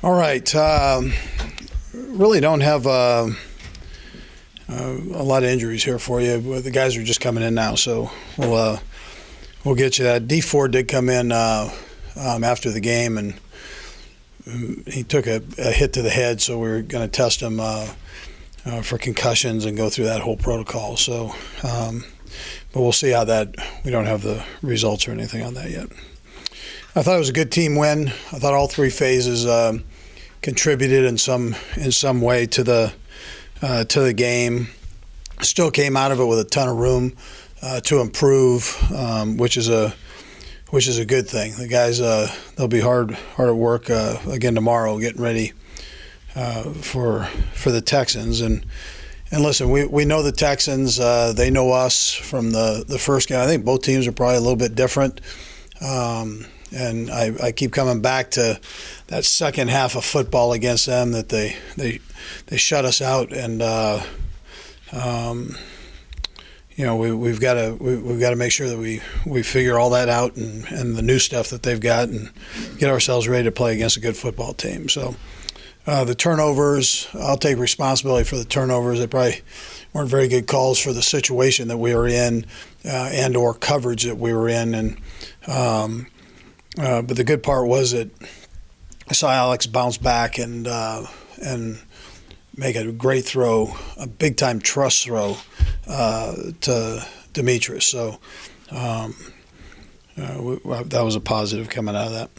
All right. Really don't have a lot of injuries here for you. The guys are just coming in now, so we'll get you that. D4 did come in after the game, and he took a hit to the head, so we were going to test him for concussions and go through that whole protocol. So, but we'll see how that. We don't have the results or anything on that yet. I thought it was a good team win. I thought all three phases contributed in some way to the game. Still came out of it with a ton of room to improve, which is a good thing. The guys they'll be hard at work again tomorrow, getting ready for the Texans. And listen, we know the Texans. They know us from the first game. I think both teams are probably a little bit different. And I keep coming back to that second half of football against them, that they shut us out, and we've got to make sure that we figure all that out and the new stuff that they've got, and get ourselves ready to play against a good football team. So the turnovers, I'll take responsibility for the turnovers. They probably weren't very good calls for the situation that we were in and or coverage that we were in, and but the good part was that I saw Alex bounce back and make a great throw, a big-time trust throw to Demetrius. So that was a positive coming out of that.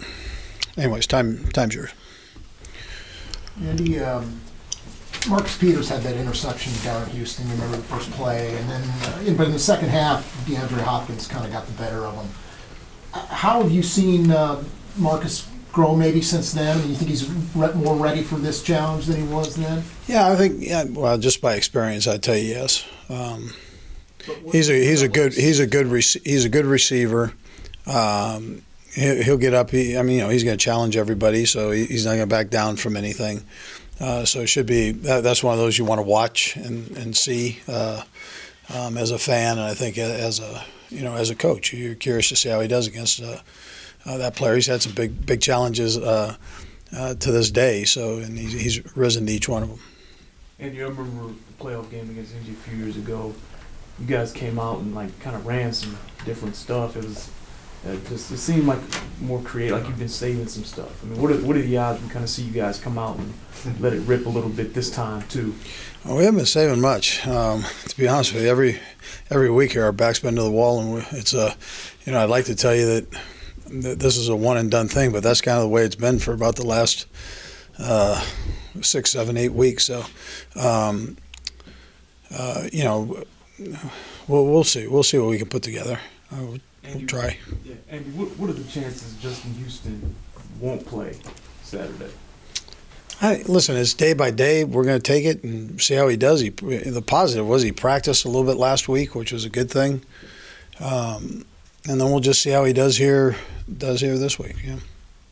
Anyways, time's yours. Andy, Marcus Peters had that interception down in Houston. You remember the first play, and then but in the second half, DeAndre Hopkins kind of got the better of him. How have you seen Marcus grow maybe since then? Do you think he's more ready for this challenge than he was then? Yeah, I think. Yeah, well, just by experience, I'd tell you yes. He's a good receiver. He'll get up. He's going to challenge everybody, so he's not going to back down from anything. So it should be. That's one of those you want to watch and see as a fan, and I think as a coach, you're curious to see how he does against that player. He's had some big challenges to this day, and he's risen to each one of them. And you remember the playoff game against Indy a few years ago? You guys came out and kind of ran some different stuff. It was it seemed like more creative, like you've been saving some stuff. I mean, what are the odds we kind of see you guys come out and let it rip a little bit this time too? Well, we haven't been saving much, to be honest with you. Every week here, our back's been to the wall, and it's I'd like to tell you that this is a one and done thing, but that's kind of the way it's been for about the last 6, 7, 8 weeks. So, we'll see. We'll see what we can put together. We'll try. Yeah. And what are the chances Justin Houston won't play Saturday? Listen, it's day by day. We're going to take it and see how he does. The positive was he practiced a little bit last week, which was a good thing. And then we'll just see how he does here this week. Yeah.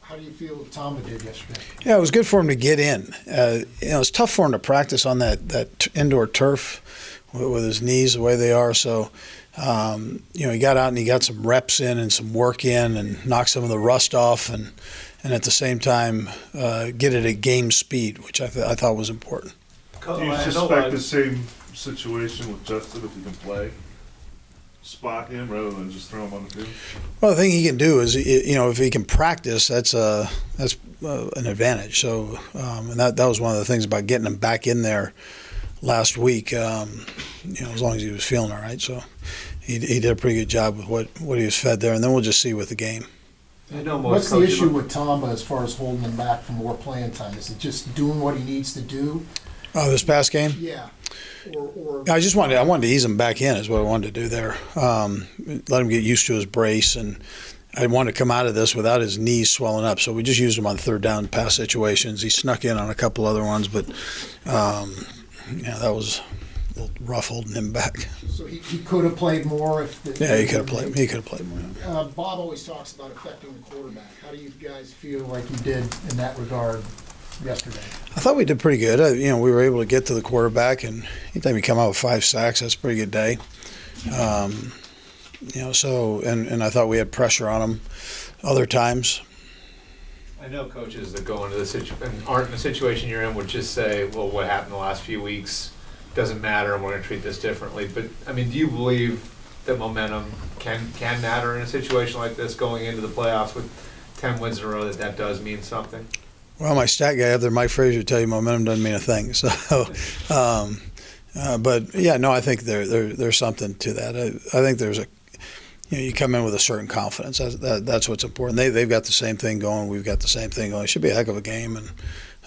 How do you feel Tamba did yesterday? Yeah, it was good for him to get in. It's tough for him to practice on that indoor turf with his knees the way they are. So, he got out and he got some reps in and some work in and knocked some of the rust off and at the same time get it at game speed, which I thought was important. Do you suspect the same situation with Justin if he can play? Spot him rather than just throw him on the field? Well, the thing he can do is, if he can practice, that's an advantage. So, and that was one of the things about getting him back in there last week. As long as he was feeling all right. So, he did a pretty good job with what he was fed there, and then we'll just see with the game. What's the issue with Tamba as far as holding him back from more playing time? Is it just doing what he needs to do? Oh, this past game? Yeah. Or I wanted to ease him back in is what I wanted to do there. Let him get used to his brace, and I wanted to come out of this without his knees swelling up. So we just used him on third down pass situations. He snuck in on a couple other ones, but that was a little rough holding him back. So he could have played more if. He could have played. He could have played more. Bob always talks about affecting the quarterback. How do you guys feel like you did in that regard yesterday? I thought we did pretty good. We were able to get to the quarterback, and anytime you come out with 5 sacks, that's a pretty good day. So I thought we had pressure on him other times. I know coaches that go into the and aren't in the situation you're in would just say, well, what happened the last few weeks doesn't matter and we're going to treat this differently. But, I mean, do you believe that momentum can matter in a situation like this going into the playoffs with 10 wins in a row, that does mean something? Well, my stat guy up there, Mike Frazier, tell you momentum doesn't mean a thing. So, but yeah, no, I think there's something to that. I think there's you come in with a certain confidence. That's what's important. They've got the same thing going. We've got the same thing going. It should be a heck of a game, and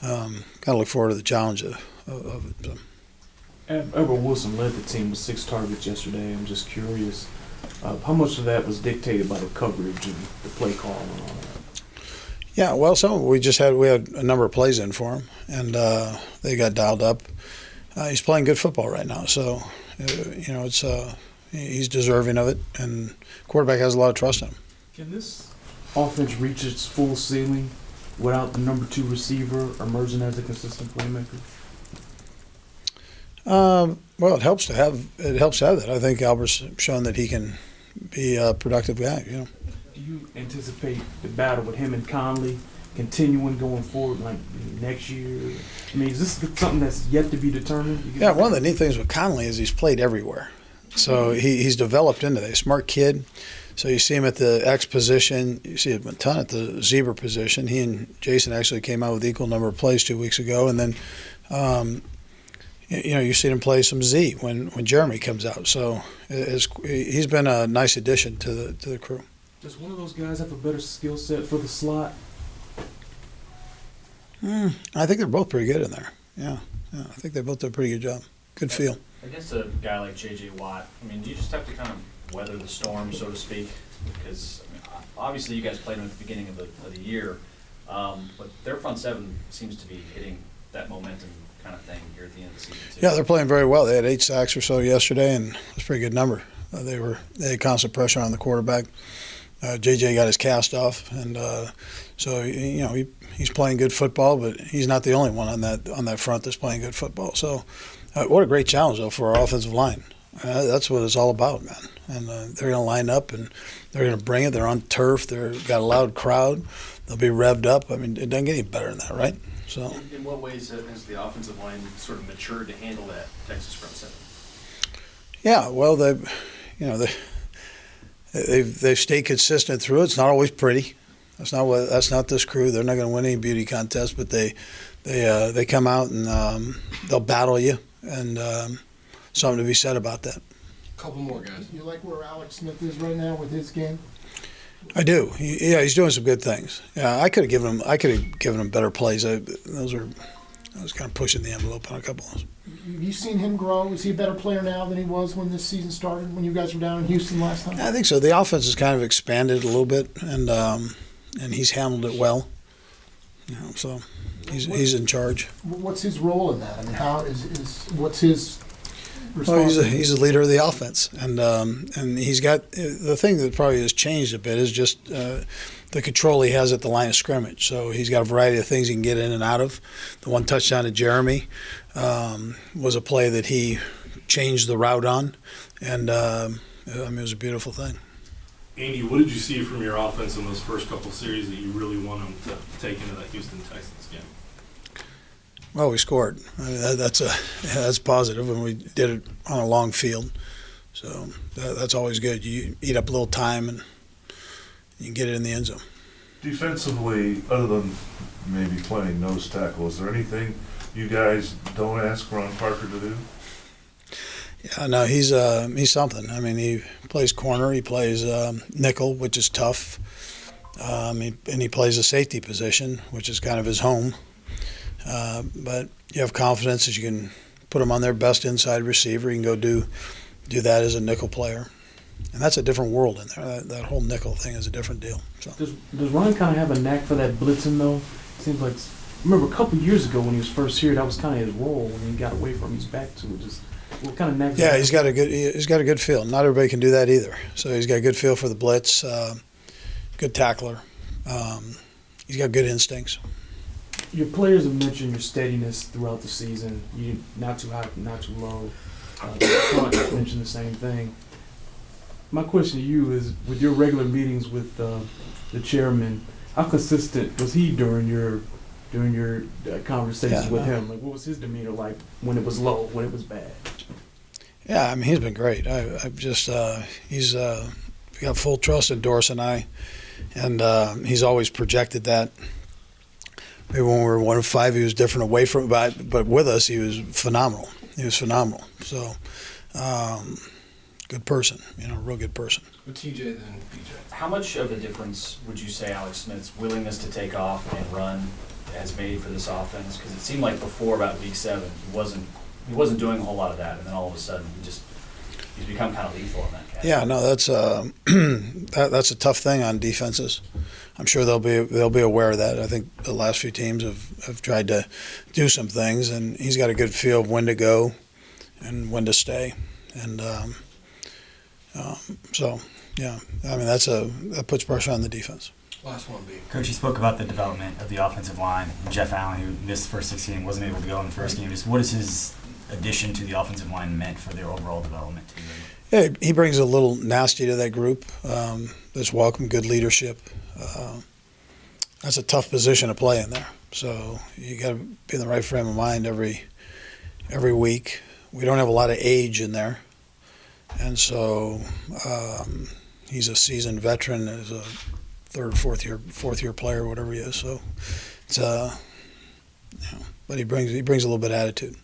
kind of look forward to the challenge of it. So. Everett Wilson led the team with 6 targets yesterday. I'm just curious, how much of that was dictated by the coverage and the play call and all that? Yeah, well, we had a number of plays in for him, and they got dialed up. He's playing good football right now, so it's he's deserving of it, and quarterback has a lot of trust in him. Can this offense reach its full ceiling without the number 2 receiver emerging as a consistent playmaker? Well, it helps to have that. I think Albert's shown that he can be a productive guy. Do you anticipate the battle with him and Conley continuing going forward, like next year? I mean, is this something that's yet to be determined? Yeah, one of the neat things with Conley is he's played everywhere. So he's developed into that. Smart kid. So you see him at the X position. You see him a ton at the zebra position. He and Jason actually came out with equal number of plays 2 weeks ago. And then, you see him play some Z when Jeremy comes out. So he's been a nice addition to the crew. Does one of those guys have a better skill set for the slot? I think they're both pretty good in there. Yeah, I think they both did a pretty good job. Good feel. Against a guy like J.J. Watt, I mean, do you just have to kind of weather the storm, so to speak? Because obviously you guys played him at the beginning of the year, but their front seven seems to be hitting that momentum kind of thing here at the end of the season too. Yeah, they're playing very well. They had 8 sacks or so yesterday, and it's a pretty good number. They had constant pressure on the quarterback. JJ got his cast off, and so he's playing good football, but he's not the only one on that front that's playing good football. So, what a great challenge though for our offensive line. That's what it's all about, man. And they're going to line up and they're going to bring it. They're on turf. They've got a loud crowd. They'll be revved up. I mean, it doesn't get any better than that, right? So. In what ways has the offensive line sort of matured to handle that Texas front seven? Yeah, well, they've stayed consistent through it. It's not always pretty. That's not this crew. They're not going to win any beauty contest, but they come out and they'll battle you, and something to be said about that. Couple more guys. You like where Alex Smith is right now with his game? I do. He's doing some good things. Yeah, I could have given him better plays. I was kind of pushing the envelope on a couple of those. Have you seen him grow? Is he a better player now than he was when this season started, when you guys were down in Houston last time? I think so. The offense has kind of expanded a little bit, and he's handled it well. So he's in charge. What's his role in that? I mean, what's his Well, responsibility? he's the leader of the offense, and he's got the thing that probably has changed a bit is just the control he has at the line of scrimmage. So he's got a variety of things he can get in and out of. The one touchdown to Jeremy was a play that he changed the route on, and it was a beautiful thing. Andy, what did you see from your offense in those first couple series that you really want them to take into that Houston Texans game? Well, we scored. I mean, that's positive, and we did it on a long field. So that's always good. You eat up a little time, and you can get it in the end zone. Defensively, other than maybe playing nose tackle, is there anything you guys don't ask Ron Parker to do? Yeah, no, he's something. I mean, he plays corner, he plays nickel, which is tough, and he plays a safety position, which is kind of his home. But you have confidence that you can put him on their best inside receiver. You can go do that as a nickel player, and that's a different world in there. That whole nickel thing is a different deal. So. Does Ron kind of have a knack for that blitzing though? Seems like I remember a couple years ago when he was first here, that was kind of his role. When he got away from his back to it, just what kind of knack? Yeah, he's got a good feel. Not everybody can do that either. So he's got a good feel for the blitz, good tackler. He's got good instincts. Your players have mentioned your steadiness throughout the season. You not too high, not too low. The front mentioned the same thing. My question to you is, with your regular meetings with the chairman, How consistent was he during your conversations Yeah, with no. him? Like, what was his demeanor like when it was low, when it was bad? Yeah, I mean, he's been great. I've just he's we got full trust in Doris and I, and he's always projected that. Maybe when we were 1-5, he was different away from, but with us, he was phenomenal. He was phenomenal. So, good person, real good person. With TJ then PJ. How much of a difference would you say Alex Smith's willingness to take off and run has made for this offense? Because it seemed like before about week 7, he wasn't doing a whole lot of that, and then all of a sudden he's become kind of lethal in that category. Yeah, no, that's that's a tough thing on defenses. I'm sure they'll be aware of that. I think the last few teams have tried to do some things, and he's got a good feel of when to go and when to stay, and so yeah, I mean that puts pressure on the defense. Last one, B. Coach, you spoke about the development of the offensive line. Jeff Allen, who missed the first 16, wasn't able to go in the first game. Just what is his addition to the offensive line meant for their overall development team? Yeah, he brings a little nasty to that group. That's welcome, good leadership. That's a tough position to play in there. So you got to be in the right frame of mind every week. We don't have a lot of age in there, and so he's a seasoned veteran as a third, fourth year player, whatever he is. So it's but he brings a little bit of attitude.